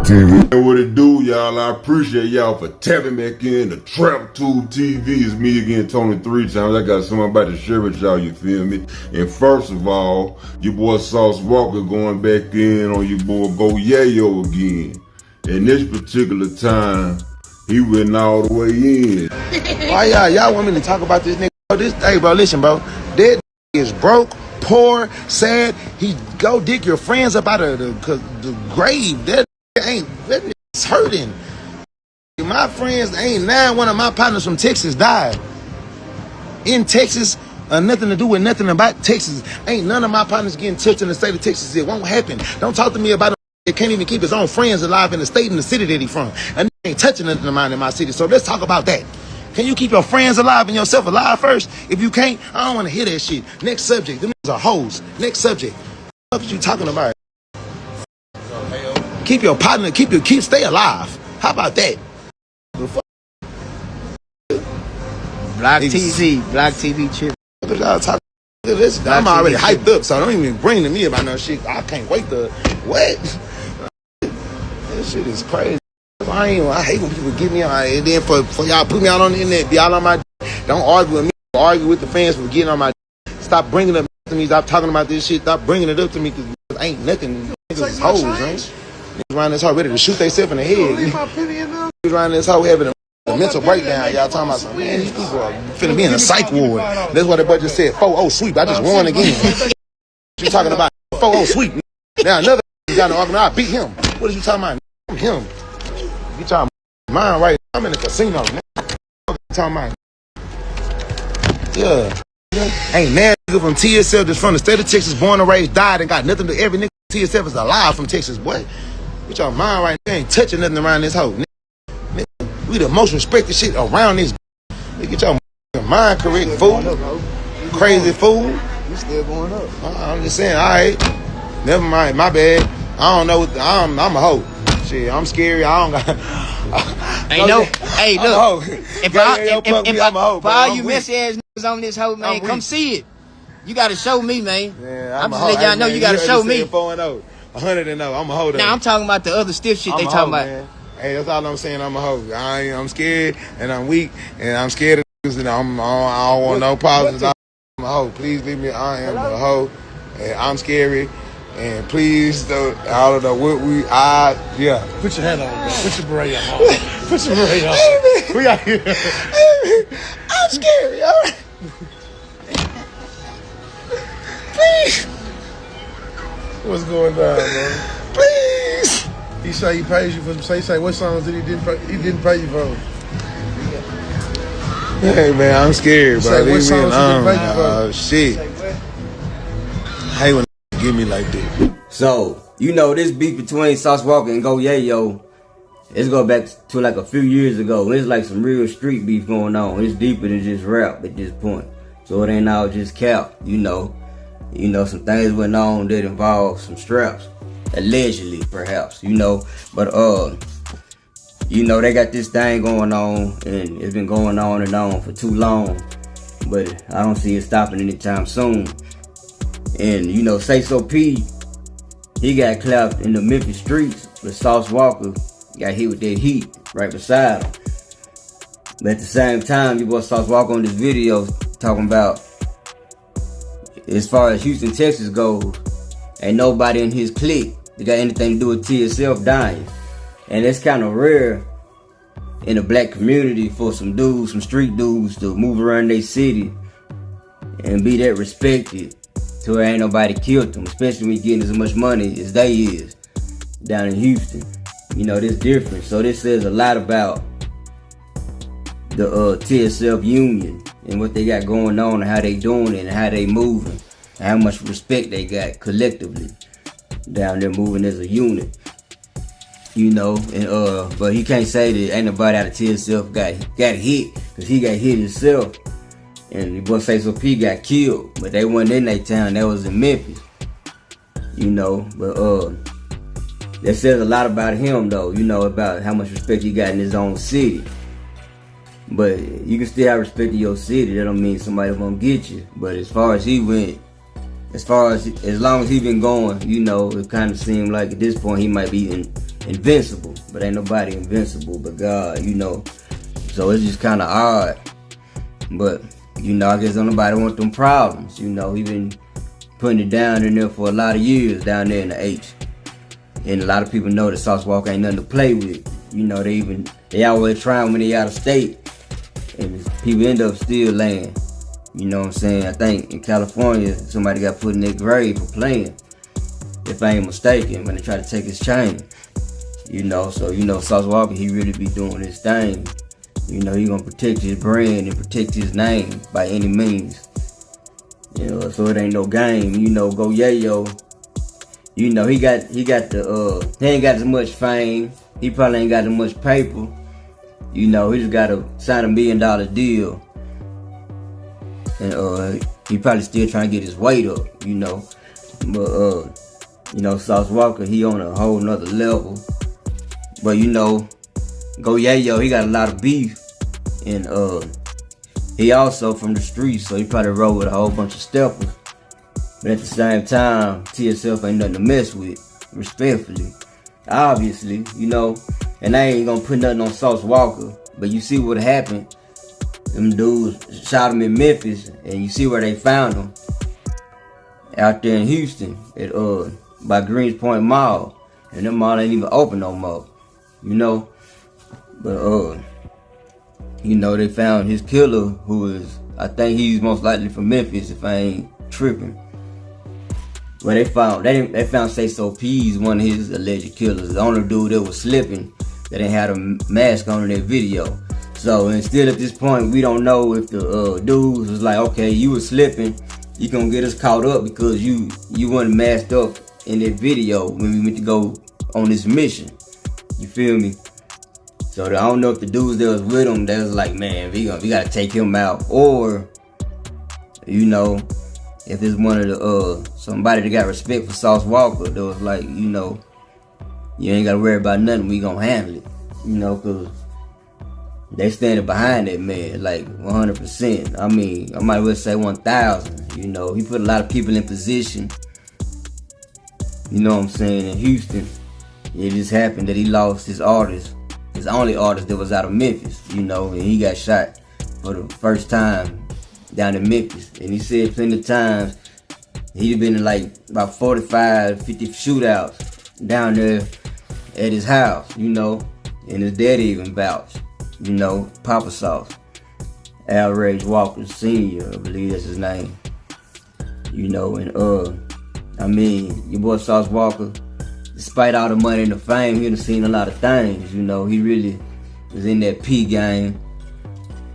TV. And what it do, y'all, I appreciate y'all for tapping back in the Trap Tube TV. It's me again, Tony, 3 times. I got something about to share with y'all, you feel me? And first of all, your boy Sauce Walker going back in on your boy Go Yayo again. And this particular time, he went all the way in. Why y'all want me to talk about this nigga? Hey, bro, listen, bro. That is broke, poor, sad. He go dig your friends up out of the grave. That nigga's hurting. My friends, ain't now one of my partners from Texas died. In Texas, nothing to do with nothing about Texas. Ain't none of my partners getting touched in the state of Texas. It won't happen. Don't talk to me about it. Can't even keep his own friends alive in the state and the city that he from. And ain't touching nothing of mine in my city. So let's talk about that. Can you keep your friends alive and yourself alive first? If you can't, I don't want to hear that shit. Next subject. Them niggas are hoes. Next subject. What are you talking about? Keep your partner, stay alive. How about that? Black TV chip. I'm already hyped up, so don't even bring to me about no shit. I can't wait to what? That shit is crazy. I hate when people get me on, and then for y'all put me out on the internet, be all on my. Don't argue with me. Argue with the fans for getting on my. Stop bringing it up to me. Stop talking about this shit. Stop bringing it up to me because ain't nothing. Niggas hoes, right? Niggas around this hoe ready to shoot themselves in the head. Niggas around this hoe having a mental breakdown. Y'all talking about something. Man, these people are finna be in a psych ward. That's what the budget said. 4-0 sweep. I just won again. You talking about 4-0 sweep? Now another got an argument. I beat him. What are you talking about? I'm him. You talking about mine right? I'm in the casino. You talking about? Yeah. Ain't that nigga from TSF that's from the state of Texas, born and raised, died and got nothing to every nigga from TSF is alive from Texas, boy. Get your mind right now. Ain't touching nothing around this hoe. Nigga, we the most respected shit around this. Get your mind correct, fool. Crazy fool. You still going up. I'm just saying, all right. Never mind, my bad. I don't know. I'm a hoe. Shit, I'm scary. I don't got. Ain't no. Hey, look. If all you messy ass niggas on this hoe, man, come see it. You gotta show me, man. Yeah, I'm just letting y'all know you gotta show me. 4-0, 100-0. I'm a hoe. Now I'm talking about the other stiff shit they talking about. Man. Hey, that's all I'm saying. I'm a hoe. I'm scared and I'm weak and I'm scared of niggas and I don't want no problems. I'm a hoe. Please leave me. I am a hoe and I'm scary. And please, I don't know what yeah. Put your hat on, bro. Put your beret on. Put your beret on. Hey, we out here. Hey, I'm scary, all right? Please. What's going on, man? Please. He say he pays you for the say what songs did he didn't pay you for? Hey man, I'm scared, bro. What songs he didn't pay you for? Oh shit. Hey, when give me like that. So, you know, this beef between Sauce Walker and Go Yayo, it's go back to like a few years ago. It's like some real street beef going on. It's deeper than just rap at this point. So it ain't all just cap, you know. You know, some things went on that involved some straps. Allegedly, perhaps, you know. But, you know, they got this thing going on, and it's been going on and on for too long. But I don't see it stopping anytime soon. And, you know, Say So P, he got clapped in the Memphis streets, but Sauce Walker got hit with that heat right beside him. But at the same time, you boy Sauce Walker on this video talking about, as far as Houston, Texas goes, ain't nobody in his clique that got anything to do with TSF dying. And it's kind of rare in the black community for some dudes, some street dudes, to move around their city and be that respected to where ain't nobody killed them, especially when you're getting as much money as they is down in Houston. You know, this different. So this says a lot about the TSF union and what they got going on and how they doing it and how they moving and how much respect they got collectively down there moving as a unit. You know, and but he can't say that ain't nobody out of TSF got hit, because he got hit himself. And the boy Say So P got killed, but they wasn't in that town, that was in Memphis. You know, but that says a lot about him though, you know, about how much respect he got in his own city. But you can still have respect in your city, that don't mean somebody gonna get you. But as far as he went, as long as he been going, you know, it kind of seemed like at this point he might be invincible, but ain't nobody invincible but God, you know. So it's just kind of odd. But, you know, I guess don't nobody want them problems. You know, he been putting it down in there for a lot of years down there in the H. And a lot of people know that Sauce Walka ain't nothing to play with. You know, they always try when they out of state. And people end up still laying. You know what I'm saying? I think in California, somebody got put in their grave for playing. If I ain't mistaken, when they try to take his chain. You know, so, you know, Sauce Walka, he really be doing his thing. You know, he gonna protect his brand and protect his name by any means. You know, so it ain't no game. You know, Go Yayo, you know, he ain't got as much fame. He probably ain't got as much paper. You know, he just gotta sign $1 million deal. And he probably still trying to get his weight up, you know. But you know, Sauce Walka, he on a whole nother level. But you know, Go Yayo, he got a lot of beef. And he also from the streets, so he probably roll with a whole bunch of steppers. But at the same time, TSF ain't nothing to mess with, respectfully. Obviously, you know. And I ain't gonna put nothing on Sauce Walka. But you see what happened. Them dudes shot him in Memphis, and you see where they found him. Out there in Houston, at by Greens Point Mall. And them mall ain't even open no more. You know? But you know, they found his killer, who is, I think he's most likely from Memphis, if I ain't tripping. Well, they found Say So P's one of his alleged killers. The only dude that was slipping, that ain't had a mask on in that video. So, and still at this point, we don't know if the dudes was like, okay, you was slipping, you gonna get us caught up because you wasn't masked up in that video when we went to go on this mission. You feel me? So I don't know if the dudes that was with him, they was like, man, we gotta take him out. Or, you know, if it's one of the, somebody that got respect for Sauce Walka, that was like, you know, you ain't gotta worry about nothing, we gonna handle it. You know, cause they standing behind that man, like 100%. I mean, I might well say 1,000, you know. He put a lot of people in position, you know what I'm saying, in Houston. It just happened that he lost his artist. His only artist that was out of Memphis, you know, and he got shot for the first time down in Memphis. And he said plenty of times he'd been in like about 45, 50 shootouts down there at his house, you know, and his daddy even vouched, you know, Papa Sauce. Outrage Walker Sr., I believe that's his name. You know, and I mean, your boy Sauce Walka, despite all the money and the fame, he done seen a lot of things, you know. He really was in that P game.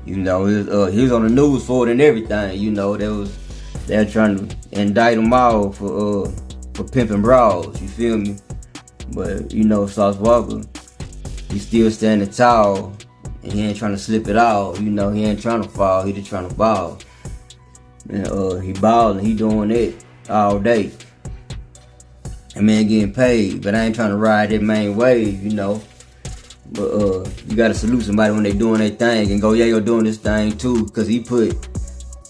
You know, he was on the news for it and everything, you know. They were trying to indict him all for pimping bras, you feel me? But, you know, Sauce Walka, he still standing tall, and he ain't trying to slip it all, you know. He ain't trying to fall, he just trying to ball. And he balling, he doing it all day. That man getting paid, but I ain't trying to ride that main wave, you know. But you gotta salute somebody when they doing their thing, and Go Yayo doing this thing too, cause he put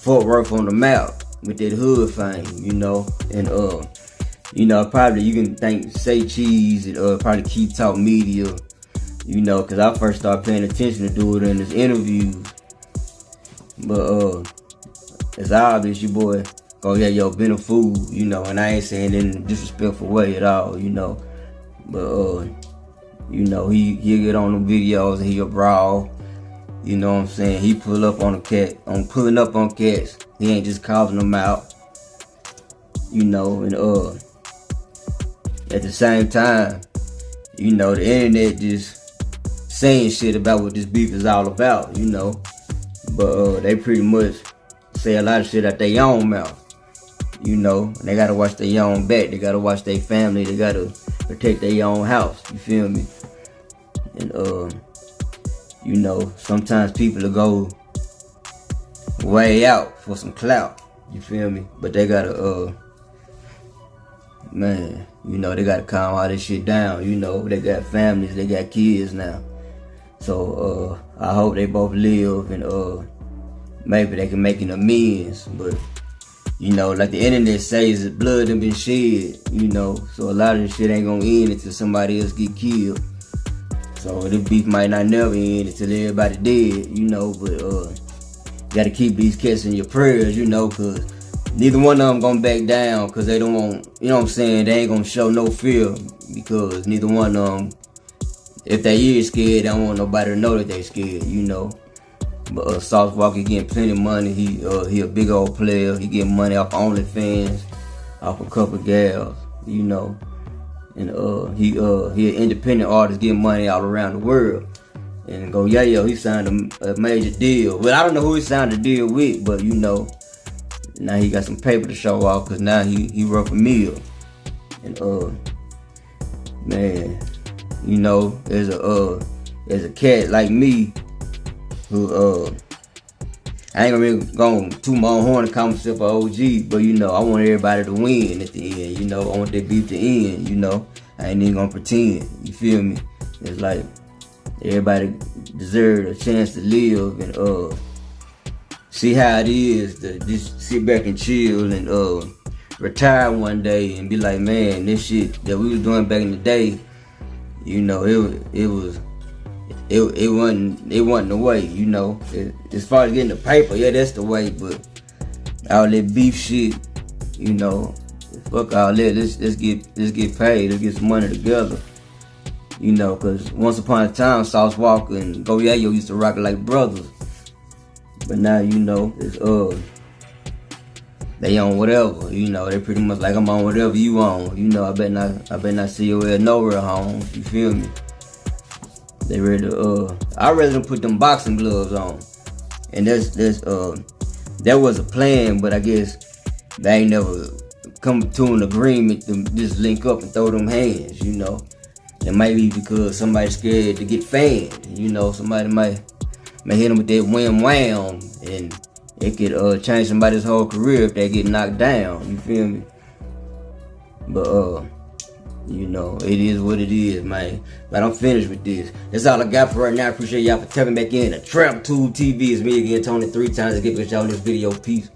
Fort Worth on the map with that hood thing, you know. And you know, probably you can thank Say Cheese and probably Keep Talk Media, you know, cause I first started paying attention to do it in his interviews. But it's obvious your boy Go Yayo been a fool, you know, and I ain't saying it in a disrespectful way at all, you know. But you know, he'll get on the videos and he'll brawl. You know what I'm saying? He pull up on a cat, pulling up on cats. He ain't just calling them out. You know, and at the same time, you know, the internet just saying shit about what this beef is all about, you know. But they pretty much say a lot of shit out their own mouth. You know, and they gotta watch their own back. They gotta watch their family. They gotta protect their own house. You feel me? And you know, sometimes people will go way out for some clout. You feel me? But they gotta man, you know, they gotta calm all this shit down. You know, they got families, they got kids now. So I hope they both live and maybe they can make an amends. But You know, like the internet says, the blood done been shed, you know. So a lot of this shit ain't gonna end until somebody else get killed. So the beef might not never end until everybody dead, you know. But gotta keep these cats in your prayers, you know, cause neither one of them gonna back down, cause they don't want, you know what I'm saying, they ain't gonna show no fear, because neither one of them, if they is scared, they don't want nobody to know that they scared, you know. But Sauce Walka getting plenty of money. He a big old player. He getting money off OnlyFans, off a couple gals, you know. And he an independent artist getting money all around the world. And Go Yayo, he signed a major deal. But I don't know who he signed the deal with, but you know, now he got some paper to show off, because now he work a meal. And man, you know, there's a cat like me who I ain't gonna really go too my own horn and call myself an OG, but you know, I want everybody to win at the end, you know. I want that beef to end, you know. I ain't even gonna pretend, you feel me? It's like everybody deserves a chance to live and see how it is to just sit back and chill and retire one day and be like, man, this shit that we was doing back in the day, you know, it wasn't the way, you know. As far as getting the paper, yeah, that's the way, but all that beef shit, you know, fuck all that. Let's get paid. Let's get some money together, you know. Cause once upon a time, Sauce Walka and Go Yayo used to rock it like brothers, but now, you know, it's they on whatever, you know. They pretty much like, I'm on whatever you on, you know. I bet not see your ass nowhere home. You feel me? They ready to I'd rather them put them boxing gloves on. And that was a plan, but I guess they ain't never come to an agreement to just link up and throw them hands, you know. It might be because somebody's scared to get fanned, you know. Somebody might hit them with that wham, and it could change somebody's whole career if they get knocked down, you feel me? But you know, it is what it is, man. But I'm finished with this. That's all I got for right now. I appreciate y'all for tapping back in. The Trap Tube TV is me again, Tony 3 times. I give y'all this video. Peace.